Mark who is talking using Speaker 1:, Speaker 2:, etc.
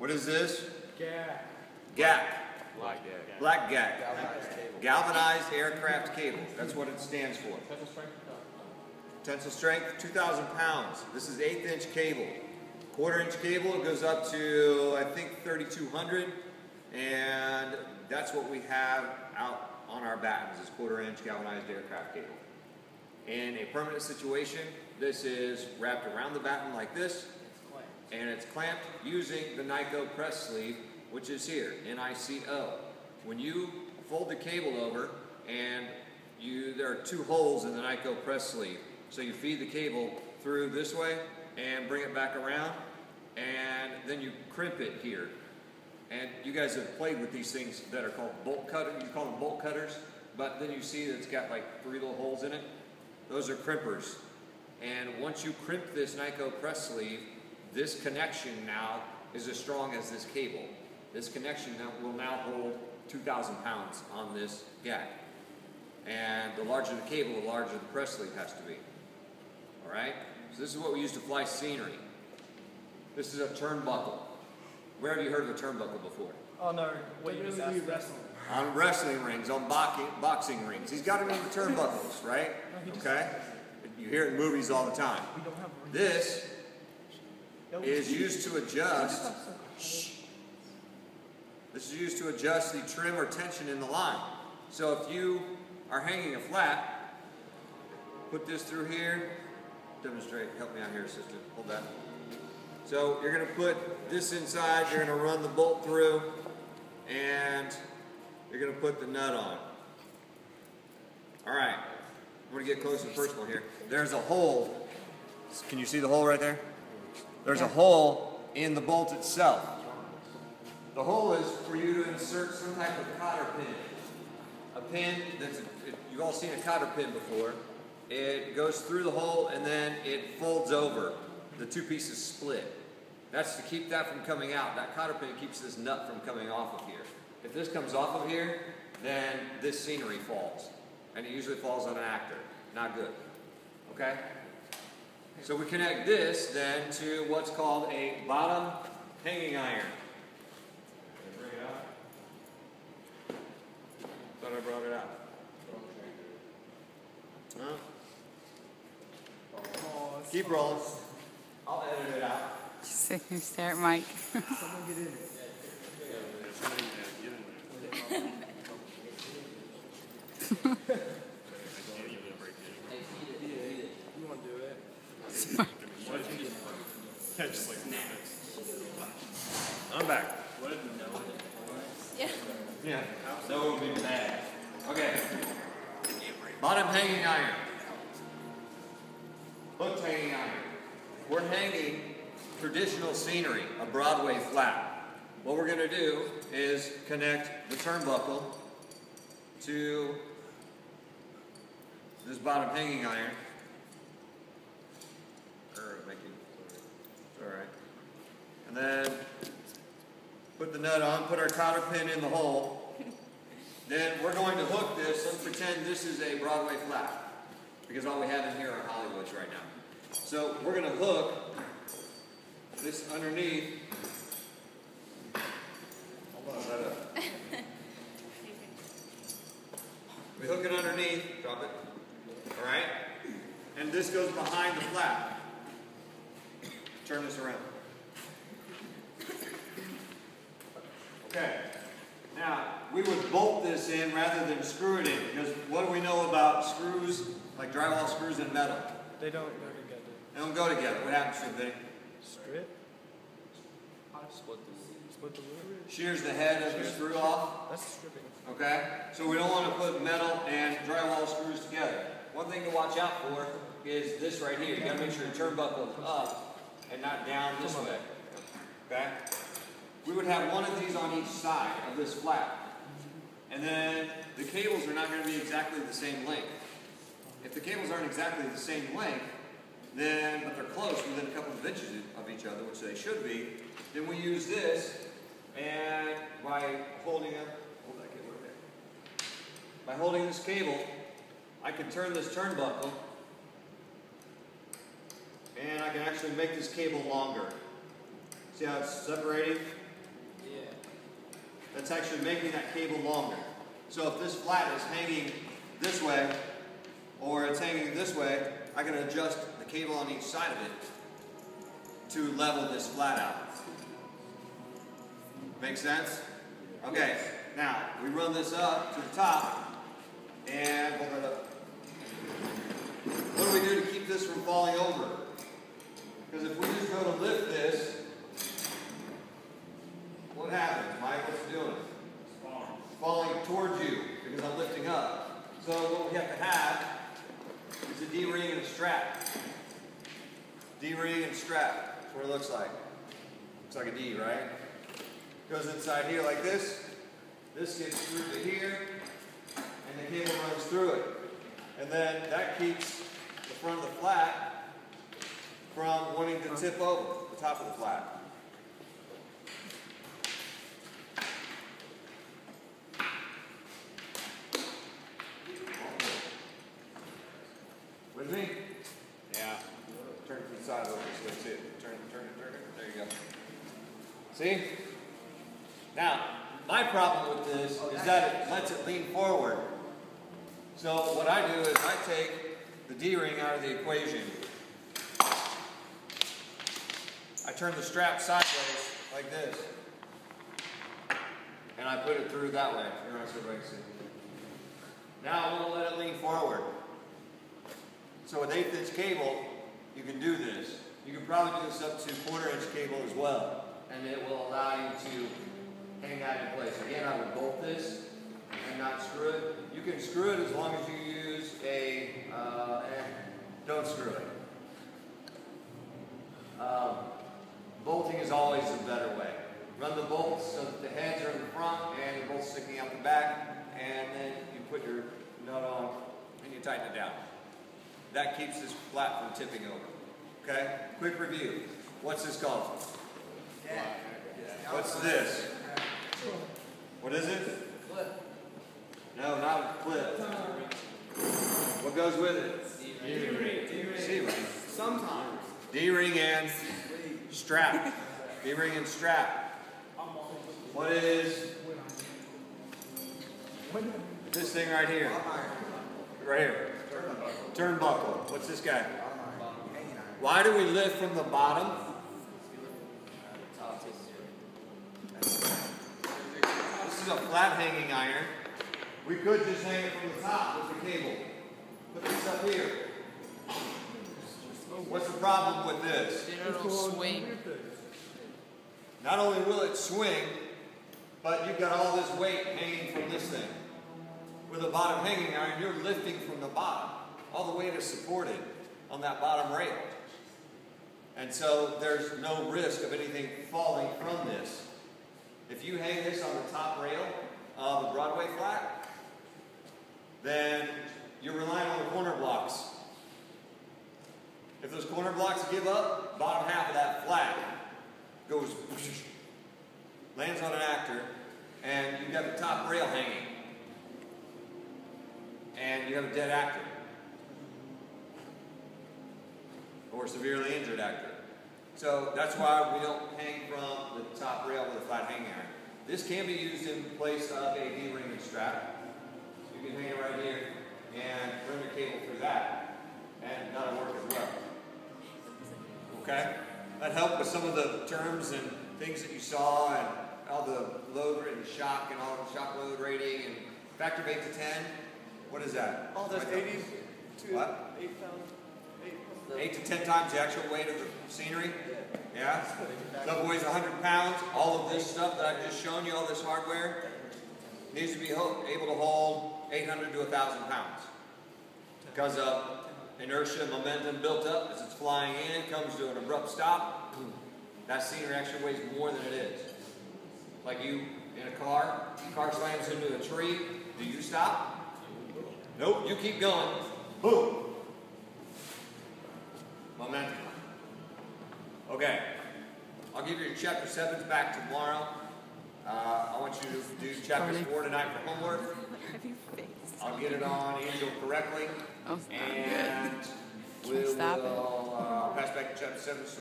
Speaker 1: What is this?
Speaker 2: GAC.
Speaker 1: GAC.
Speaker 3: Black GAC.
Speaker 1: Black GAC.
Speaker 2: Galvanized cable.
Speaker 1: Galvanized aircraft cable. That's what it stands for.
Speaker 3: Tensile strength?
Speaker 1: Tensile strength, 2,000 pounds. This is 1/8 inch cable. 1/4 inch cable, it goes up to, I think, 3,200. And that's what we have out on our battens, is 1/4 inch galvanized aircraft cable. In a permanent situation, this is wrapped around the batten like this, and it's clamped using the NICO press sleeve, which is here, NICO. When you fold the cable over, and there are 2 holes in the NICO press sleeve, so you feed the cable through this way and bring it back around, and then you crimp it here. And you guys have played with these things that are called bolt cutters. You call them bolt cutters, but then you see that it's got like 3 little holes in it. Those are crimpers. And once you crimp this NICO press sleeve, this connection now is as strong as this cable. This connection will now hold 2,000 pounds on this GAC. And the larger the cable, the larger the press sleeve has to be. All right? So this is what we use to fly scenery. This is a turnbuckle. Where have you heard of a turnbuckle before?
Speaker 2: Oh no, what you just asked me. Wrestling.
Speaker 1: On wrestling rings, on boxing rings. He's got them in the turnbuckles, right? Okay? You hear it in movies all the time.
Speaker 2: We don't have rings.
Speaker 1: This is used to adjust. This is used to adjust the trim or tension in the line. So if you are hanging a flat, put this through here. Demonstrate. Help me out here, assistant. Hold that. So you're going to put this inside. You're going to run the bolt through, and you're going to put the nut on. All right. I'm going to get close and personal here. There's a hole. Can you see the hole right there? There's a hole in the bolt itself. The hole is for you to insert some type of cotter pin. A pin that's, you've all seen a cotter pin before. It goes through the hole and then it folds over. The 2 pieces split. That's to keep that from coming out. That cotter pin keeps this nut from coming off of here. If this comes off of here, then this scenery falls. And it usually falls on an actor. Not good. Okay? So we connect this then to what's called a bottom hanging iron. Bring it out. Thought I brought it out. Huh? Keep rolling. I'll edit it out.
Speaker 4: Sit here, stare at Mike.
Speaker 2: Someone get in it. You want to do it?
Speaker 1: I'm back.
Speaker 4: Yeah.
Speaker 1: Yeah. No would be bad. Okay. Bottom hanging iron. Hooked hanging iron. We're hanging traditional scenery, a Broadway flat. What we're going to do is connect the turnbuckle to this bottom hanging iron. Alright. And then put the nut on, put our cotter pin in the hole. Then we're going to hook this. Let's pretend this is a Broadway flat, because all we have in here are Hollywoods right now. So we're going to hook this underneath. Hold that up. We hook it underneath, drop it. Alright? And this goes behind the flat. Turn this around. Okay. Now, we would bolt this in rather than screw it in, because what do we know about screws, like drywall screws and metal?
Speaker 2: They don't go together.
Speaker 1: They don't go together. What happens to them?
Speaker 2: Strip? Split the wood?
Speaker 1: Shears the head of the screw off.
Speaker 2: That's stripping.
Speaker 1: Okay? So we don't want to put metal and drywall screws together. One thing to watch out for is this right here. You got to make sure your turnbuckle is up and not down this way. Okay? We would have one of these on each side of this flat. And then the cables are not going to be exactly the same length. If the cables aren't exactly the same length, then, but they're close, within a couple of inches of each other, which they should be, then we use this, and by holding that cable right there. By holding this cable, I can turn this turnbuckle, and I can actually make this cable longer. See how it's separating? That's actually making that cable longer. So if this flat is hanging this way, or it's hanging this way, I can adjust the cable on each side of it to level this flat out. Make sense? Okay, now we run this up to the top, and what do we do to keep this from falling over? Because if we just go to lift this, what happens? Mike, what's it doing? It's falling towards you because I'm lifting up. So what we have to have is a D-ring and a strap. D-ring and strap. That's what it looks like. Looks like a D, right? Goes inside here like this. This gets through to here, and the cable runs through it. And then that keeps the front of the flat from wanting to tip over the top of the flat. With me? Yeah. Turn it to the side of it so that's it. Turn it. There you go. See? Now, my problem with this is that it lets it lean forward. So what I do is I take the D-ring out of the equation. I turn the strap sideways like this. And I put it through that way. Here, I should see. Now I want to let it lean forward. So with 1/8 inch cable, you can do this. You can probably do this up to 1/4 inch cable as well. And it will allow you to hang that in place. Again, I would bolt this and not screw it. You can screw it as long as you use and don't screw it. Bolting is always a better way. Run the bolts so that the heads are in the front and the bolts sticking out the back, and then you put your nut on and you tighten it down. That keeps this flat from tipping over. Okay? Quick review. What's this called? What's this? What is it?
Speaker 2: Clip.
Speaker 1: No, not a clip. What goes with it?
Speaker 2: D-ring.
Speaker 1: C-ring.
Speaker 2: Sometimes.
Speaker 1: D-ring and strap. D-ring and strap. What is this thing right here? Right here. Turnbuckle. What's this guy? Why do we lift from the bottom? This is a flat hanging iron. We could just hang it from the top with the cable. Put this up here. What's the problem with this?
Speaker 4: It'll swing.
Speaker 1: Not only will it swing, but you've got all this weight hanging from this thing. With a bottom hanging iron, you're lifting from the bottom. All the weight is supported on that bottom rail. And so there's no risk of anything falling from this. If you hang this on the top rail of the Broadway flat, then you're relying on the corner blocks. If those corner blocks give up, bottom half of that flat goes, lands on an actor, and you've got the top rail hanging. And you have a dead actor. Or severely injured actor. So that's why we don't hang from the top rail with a flat hanging iron. This can be used in place of a D-ring and strap. So you can hang it right here and run your cable through that, and that'll work as well. Okay? That helped with some of the terms and things that you saw, and all the load and shock and all the shock load rating and factor of 8 to 10. What is that?
Speaker 2: Oh, that's 80 to
Speaker 1: what?
Speaker 2: 8 pounds.
Speaker 1: 8 to 10 times the actual weight of the scenery? Yeah? That weighs 100 pounds. All of this stuff that I've just shown you, all this hardware, needs to be able to hold 800 to 1,000 pounds. Because of inertia, momentum built up as it's flying in, comes to an abrupt stop. That scenery actually weighs more than it is. Like you in a car slams into a tree, do you stop? Nope, you keep going. Boom. Momentum. Okay, I'll give you chapter 7 back tomorrow. I want you to do chapter 4 tonight for homework. I'll get it on Angel correctly.
Speaker 4: Oh, it's not
Speaker 1: and
Speaker 4: good. Can we stop it?
Speaker 1: I'll pass back to chapter 7.